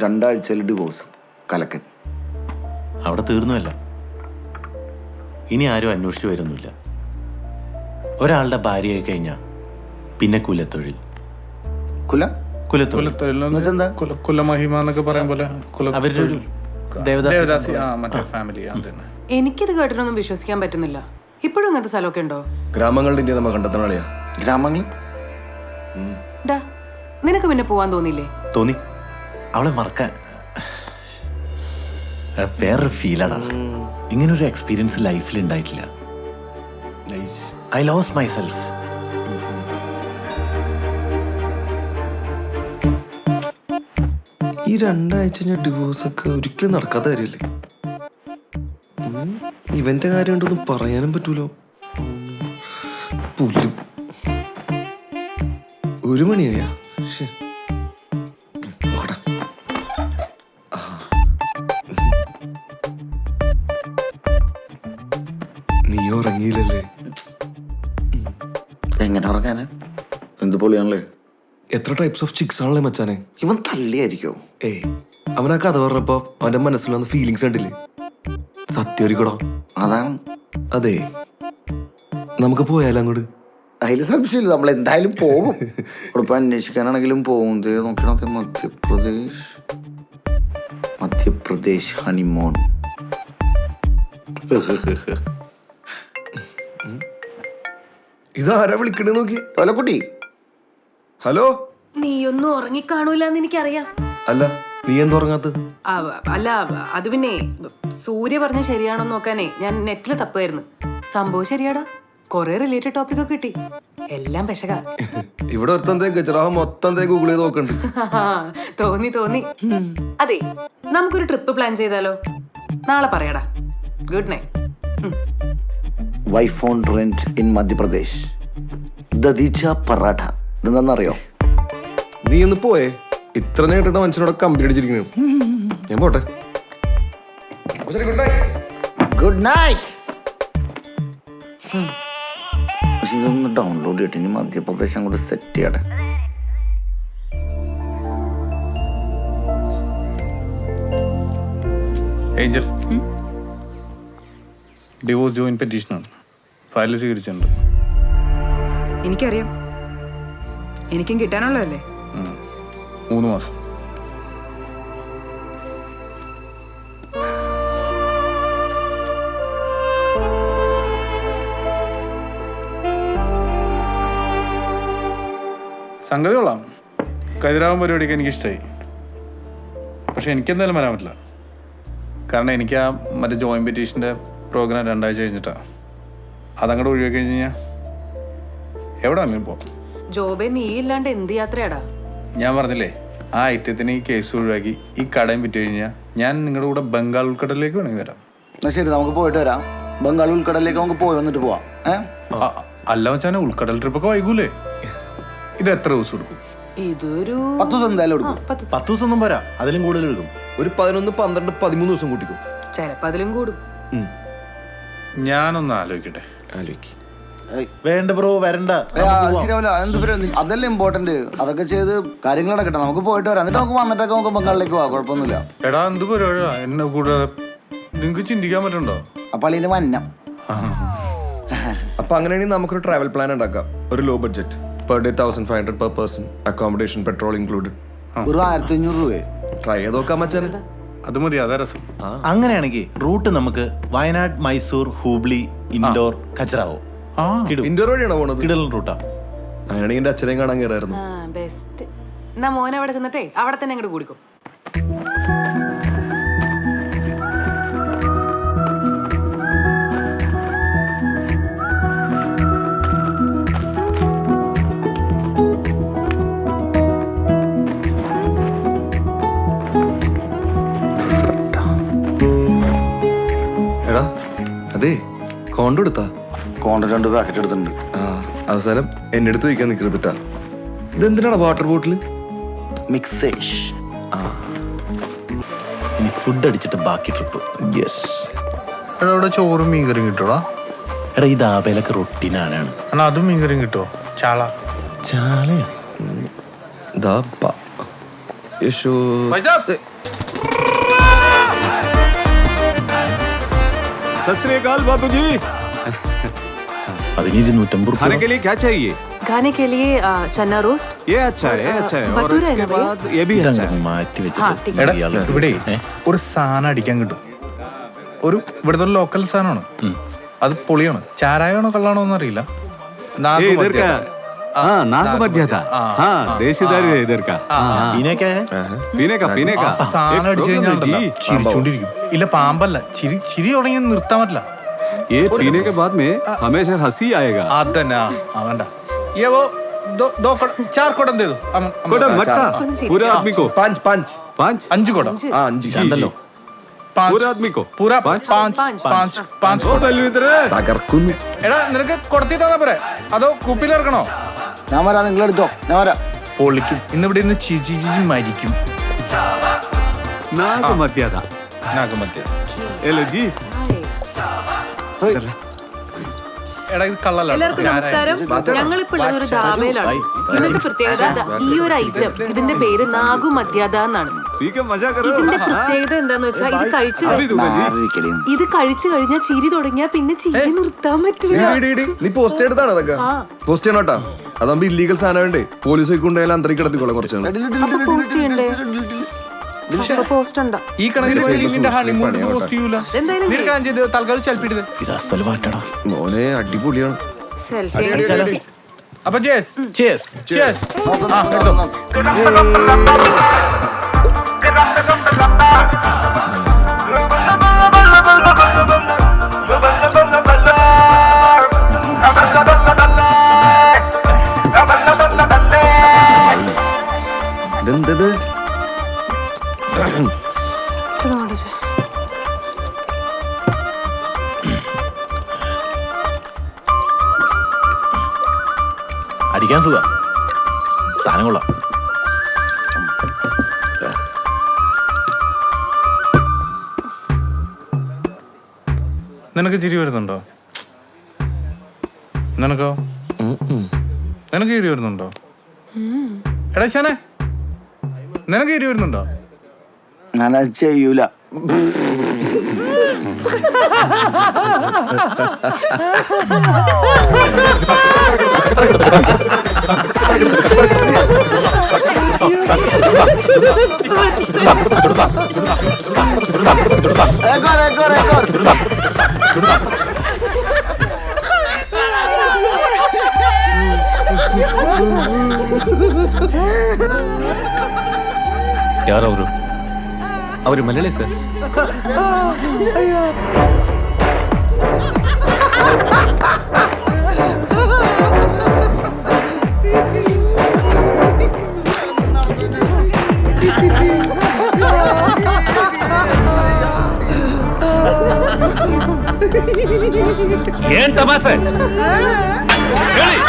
2 ആഴ്ചയിൽ ഡിവോഴ്സ്. കലക്കൻ. അവിടെ തീർന്നുമല്ല. ഇനി ആരും അന്വേഷിച്ചു വരുന്നില്ല. ഒരാളുടെ ഭാര്യയായി കഴിഞ്ഞാൽ പിന്നെ കുലത്തൊഴിൽ. കുലമഹിമ എന്നൊക്കെ പറയും പോലെ അവരുടെ ഒരു ദേവദാസി ഫാമിലി. എനിക്കിത് കേട്ടിട്ടൊന്നും വിശ്വസിക്കാൻ പറ്റുന്നില്ല. ഇപ്പോഴും അങ്ങനത്തെ സ്ഥലമൊക്കെ ഉണ്ടോ? ഗ്രാമങ്ങളുടെ ഇന്ത്യ നമ്മൾ കണ്ടെത്തണ ഗ്രാമങ്ങൾ. നിനക്ക് പിന്നെ പോവാൻ തോന്നിയില്ലേ? തോന്നി. അവളെ മറക്കാൻ വേറൊരു ഫീലാടാ. ഇങ്ങനൊരു എക്സ്പീരിയൻസ് ലൈഫിൽ ഉണ്ടായിട്ടില്ല. I lose my self. ഈ 2 ആഴ്ച ഞാൻ ഡിവോഴ്സ് ഒക്കെ ഒരിക്കലും നടക്കാത്ത കാര്യമല്ലേ. ഇവന്റെ കാര്യം ഉണ്ടൊന്നും പറയാനും പറ്റൂലോ. 1 മണിയായാ? നീ ഉറങ്ങിയില്ലല്ലേ? എങ്ങനെ ഉറങ്ങാന്? എന്ത് പൊളിയാണല്ലേ. എത്ര ടൈപ്സ് ഓഫ് ചിക്സ് ആണല്ലേ മച്ചാനെ. ഇവൻ തള്ളിയായിരിക്കോ? അവനാ കഥ പറഞ്ഞപ്പോ അവന്റെ മനസ്സിൽ വന്ന ഫീലിങ്സ് ഉണ്ടില്ലേ? സത്യം. അതാണ്. അതെ, നമുക്ക് പോയാലോ അങ്ങോട്ട്? അതിൽ സംശയമില്ല, നമ്മൾ എന്തായാലും പോകും. ഇവിടെ അന്വേഷിക്കാനാണെങ്കിലും പോകും. നോക്കണത് മധ്യപ്രദേശ് ഹണിമൂൺ. ഇതാരാ വിളിക്കണേ നോക്കി. തോലക്കുട്ടി. ഹലോ. നീയൊന്നും ഉറങ്ങിക്കാണൂലെന്ന് എനിക്കറിയാം. അല്ല, നീ എന്താ ഉറങ്ങാത്ത? അല്ല, അത് പിന്നെ സൂര്യ പറഞ്ഞ ശരിയാണോ നോക്കാനേ ഞാൻ നെറ്റില് തപ്പുമായിരുന്നു. സംഭവം ശരിയാടാ. കൊറേ റിലേറ്റഡ് ടോപ്പിക് ഒക്കെ കിട്ടി. എല്ലാം പെശക. ഇവിടെ ഒരുത്തന്തേ ഗജറാഹ മൊത്തം ഗൂഗിൾ ചെയ്ത് നോക്കണ്ട്. തോന്നി. അതെ, നമുക്കൊരു ട്രിപ്പ് പ്ലാൻ ചെയ്താലോ? നാളെ പറയാടാ. Good night. Wife on rent in Madhya Pradesh. ദദീച്ച paratha. ഇതെന്താണെന്നറിയോ? നീ ഒന്ന് പോയേ. ഇത്ര നേരിട്ട മനുഷ്യനോട് കമ്പനി അടിച്ചിരിക്കുന്നു. ഞാൻ പോട്ടെ. Good night. ഇതൊന്ന് ഡൗൺലോഡ് ചെയ്തിട്ട് ഇനി മധ്യപ്രദേശ് അങ്ങോട്ട് സെറ്റ് ചെയ്യട്ടെ. Angel, divorce joint പെറ്റീഷനാണ്. ഫയൽ സ്വീകരിച്ചിട്ടുണ്ട്. എനിക്കറിയാം. എനിക്കും കിട്ടാനുള്ളതല്ലേ. 3 മാസം. സംഗതി കൊള്ളാം. കതിരാവൻ പരിപാടിയൊക്കെ എനിക്കിഷ്ടമായി. പക്ഷെ എനിക്കെന്തായാലും വരാൻ പറ്റില്ല. കാരണം എനിക്ക് ആ മറ്റേ ജോയിന്റ് പെറ്റീഷൻ്റെ പ്രോഗ്രാം 2 ആഴ്ച കഴിഞ്ഞിട്ടാണ്. അതങ്ങോട്ട് ഒഴിവാക്കി കഴിഞ്ഞാൽ എവിടെ വേണമെങ്കിലും പോകാം. ജോബെ, നീ ഇല്ലാണ്ട് എന്ത് യാത്രയാടാ? ഞാൻ പറഞ്ഞില്ലേ, ആ ഐറ്റത്തിന് ഈ കേസ് ഒഴിവാക്കി ഈ കടയും വിറ്റ് കഴിഞ്ഞാൽ ഞാൻ നിങ്ങളുടെ കൂടെ ബംഗാൾ ഉൾക്കടലിലേക്ക് വേണമെങ്കിൽ വരാം. എന്നാ ശരി, നമുക്ക് പോയിട്ട് വരാം. ബംഗാൾ ഉൾക്കടലിലേക്ക് നമുക്ക് പോയി വന്നിട്ട് പോവാം. അല്ല വെച്ചാൽ ഉൾക്കടൽ ട്രിപ്പൊക്കെ വൈകൂലേ? ഇത് എത്ര ദിവസം എടുക്കും? ഇതൊരു 10 ദിവസം എന്തായാലും എടുക്കും. 10 ദിവസമൊന്നും പോരാ, അതിലും കൂടുതൽ എടുക്കും. ഒരു 11, 12, 13 ദിവസം കൂട്ടിക്കും. ചിലപ്പോ അതിലും കൂടും. ഞാനൊന്ന് ആലോചിക്കട്ടെ. വേണ്ട ബ്രോ, വരണ്ട. അതല്ലേ ഇമ്പോർട്ടന്റ്. അതൊക്കെ ചെയ്ത് കാര്യങ്ങൾ നടക്കട്ടെ. നമുക്ക് പോയിട്ട് വരാം. എന്നിട്ട് നമുക്ക് വന്നിട്ടൊക്കെ നമുക്ക് ബംഗാളിലേക്ക് പോവാം. കുഴപ്പമൊന്നുമില്ല. എടാ, എന്ത് പരിപാടിയാ എന്നെ കൂടാതെ? നിങ്ങൾക്ക് ചിന്തിക്കാൻ പറ്റുന്നുണ്ടോ? അപ്പൊ അതിന് വന്നം. അപ്പൊ അങ്ങനെയാണെങ്കിൽ നമുക്കൊരു ട്രാവൽ പ്ലാൻ ഉണ്ടാക്കാം. ഒരു low budget. Per day 1500 per person. Accommodation, petrol included. ഒരു 1500 രൂപ. ട്രൈ ചെയ്ത് നോക്കാൻ മച്ചാനെ. അത് മതി, അതാ രസം. അങ്ങനെയാണെങ്കിൽ റൂട്ട് നമുക്ക് വയനാട്, മൈസൂർ, ഹൂബ്ലി, ഇൻഡോർ, ഖജറാവോ. ഇൻഡോർ വഴിയാണോ പോണത്? കിടലൻ റൂട്ടാ. അങ്ങനെയാണെങ്കിൽ എന്റെ അച്ഛനെയും കാണാൻ കയറായിരുന്നു. ബെസ്റ്റ്. എന്നാ മോനെ അവിടെ ചെന്നിട്ടേ അവിടെ തന്നെ അങ്ങോട്ട് കൂടിക്കും. എടാ, അതെ കോണ്ടോ എടുത്താ? കോണ്ട 2 പാക്കറ്റ് എടുത്തിട്ടുണ്ട്. അവസാനം എന്നെ അടുത്ത് വയ്ക്കാൻ നിൽക്കരുതിട്ടാ. ഇതെന്തിനാണ് വാട്ടർ ബോട്ടിൽ? മിക്സേഷ്. ഇനി ഫുഡ് അടിച്ചിട്ട് ബാക്കി ട്രിപ്പ്. യെസ്. എടാ, അവിടെ ചോറും മീൻകറിയും കിട്ടോടാ? എടാ, ഈ ദാബയിലൊക്കെ റൊട്ടീനാണ്. എന്നാ അതും മീൻകറിയും കിട്ടുമോ? ചാള. ചാളയാ? യശോ सत श्री अकाल बाबू जी। 1,250 खाने के लिए क्या चाहिए? खाने के लिए चना रोस्ट ये अच्छा है, अच्छा है। और भटूरा है इसके ना भैया? बाद ये भी अच्छा है। മാറ്റി हाँ, വെച്ചിട്ട് ठीक എടാ ഇയാള് ഇവിടെ ഏ? ഒരു സാധനം അടിക്കാൻ കിട്ടും. ഇവിടുത്തെ ഒരു ലോക്കൽ സാധനമാണ്. അത് പൊളിയാണ്. ചാരായമാണോ കള്ളാണോ എന്നറിയില്ല. ये इधर का हाँ नाग मध्य था। हाँ देशीदार है इधर का। ഇതിനൊക്കെ पीने का पीने का സാധനം അടിച്ചു एक കഴിഞ്ഞാൽ program है जी। ചിരിച്ചോണ്ടിരിക്കും. ഇല്ല പാമ്പല്ല, ചിരി തുടങ്ങി നിർത്താൻ പറ്റില്ല. ये पीने के बाद में हमेशा हंसी आएगा। അതന്നെ വേണ്ട. ये वो दो चार कोटम दे दो. कोड़ा मटका पूरे आदमी को പാഞ്ച് പാഞ്ച് 5 അഞ്ച് കോടം. ആ അഞ്ച് രണ്ടല്ലോ पूरे आदमी को പൂരാ पाँच? പാഞ്ച് ओ बलवीर തകർക്കുന്നു. എടാ നിനക്ക് കൊടുത്തി തന്നാ പോരെ അതോ കുപ്പിലിറക്കണോ? ഞാൻ വരാം, നിങ്ങളെടുത്തോ, ഞാൻ വരാം. പൊളിക്കും. ഇന്നിവിടെ ഇന്ന് ചിജി മരിക്കും. नाग मध्य था। നാഗമത്യ. हेलो जी। എടാ ഇത് കള്ളല്ല. എല്ലാവർക്കും നമസ്കാരം. ഞങ്ങളിപ്പോൾ ഉള്ളത് ഒരു ധാബയിലാണ്. ഇന്നത്തെ പ്രത്യേകത ഈ ഒരു ഐറ്റം, ഇതിന്റെ പേര് നാഗു മദ്യാദ എന്നാണ്. पी के मजा करो। ഇതിന്റെ പ്രത്യേകത എന്താന്ന് വെച്ചാൽ ഇത് കഴിച്ചു अभी दूंगा जी। ഇത് കഴിച്ചു കഴിഞ്ഞാൽ ചിരി തുടങ്ങിയാൽ പിന്നെ ചിരി നിർത്താൻ പറ്റില്ല. നീ പോസ്റ്റ് എടുത്താണ് അതൊക്കെ പോസ്റ്റ് ചെയ്യണോട്ടാ. അതാകുമ്പോ ഇല്ലീഗൽ സാധനം വേണ്ടേ, പോലീസ് കൊണ്ടുപോയാലും അന്തരീക്ഷം കിടത്തിക്കോളാം കുറച്ച് നാൾ. അപ്പൊ പോസ്റ്റ് ചെയ്യണ്ടേ? അപ്പൊ പോസ്റ്റ് ഉണ്ടോ? ഈ കണക്കിന് നിന്റെ ഹണിമൂൺ പോസ്റ്റ് ചെയ്യൂല. എന്തായാലും നീ ഒരു കാര്യം ചെയ്ത് തൽക്കാലം ചെൽപ്പിട്ടത്. ഇത് അസല് പാട്ടടാ. മോനെ അടിപൊളിയാണ്. സെൽഫി അപ്പൊ ജേസ് Cheers. ജേസ് ഇതെന്തത്? അടിക്കാൻ സുഖ സാധനം കൊള്ളാം. നിനക്ക് ചിരി വരുന്നുണ്ടോ? നിനക്കോ? നിനക്ക് ചിരി വരുന്നുണ്ടോ? എടാ ശാനെ നിനക്ക് ചിരി വരുന്നുണ്ടോ? ഞാനത് ചെയ്യൂല. ಯಾರವರು? ಅವರು ಮಲಯಾಳಿ ಸರ್. ಏನ್ ತಮಾಸೆ? ಹೇಳಿ.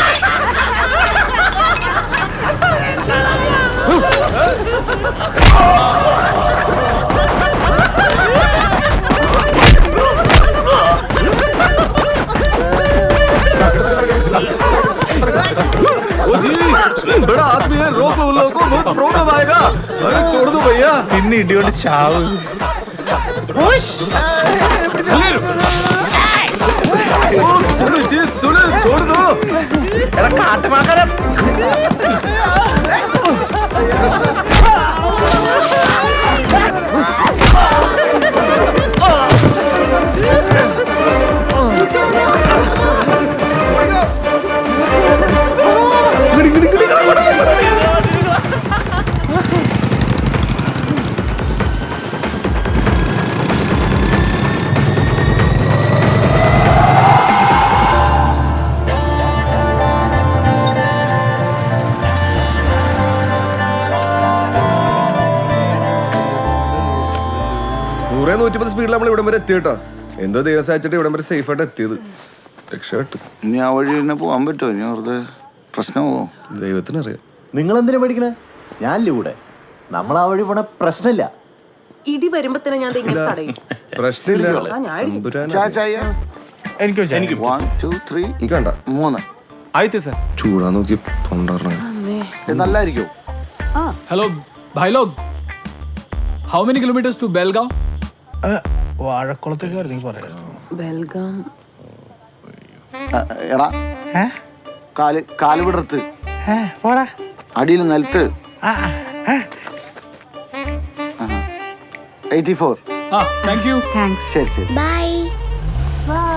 ओ जी बड़ा आदमी है, रोको उन लोगों को, बहुत प्रॉब्लम आएगा। अरे छोड़ दो भैया। ഇന്ന് ഇടിയോണ്ട് ചാവ്. सुनो जी सुनो, छोड़ दो। എടാ കാട്ടുമാക്കാരം. നൂറേ 150 സ്പീഡിൽ നമ്മൾ ഇവിടം വരെ എത്തിയിട്ടോ. എന്തോ ദിവസം അയച്ചിട്ട് ഇവിടം വരെ സേഫ് ആയിട്ട് എത്തിയത്. രക്ഷപ്പെട്ടു. ഇനി ആ വഴി തന്നെ പോകാൻ പറ്റുമോ? ഇനി വെറുതെ പ്രശ്നമാവോ? ദൈവത്തിനറിയാം. നിങ്ങൾ എന്തിനാ പഠിക്കണേ? ഞാനില്ല കൂടെ. നമ്മൾ ആ വഴി പോണ പ്രശ്നമില്ല. ഇടി വരുമ്പോ തന്നെ ഞാൻ ഇങ്ങനെ തടയും. പ്രശ്നമില്ല. ആ, ഞാൻ ചായ ചായ. എനിക്ക് 1 2 3 എനിക്ക് വേണ്ട. 3. ಆಯ್ತು ಸರ್. ചൂടാ നോക്കി തൊണ്ടറ. ഇത് നല്ലായിരിക്കും. ഹലോ भाई लोग, how many kilometers to Belgaum? വാഴക്കുളത്തേക്ക് പറയാം. ബെൽഗാം. എടാ കാല് വിടർത്ത് അടിയിൽ നിലത്ത് 84. Ah, thank you. താങ്ക്സ്. ശരി ശരി ബൈ. ബൈ.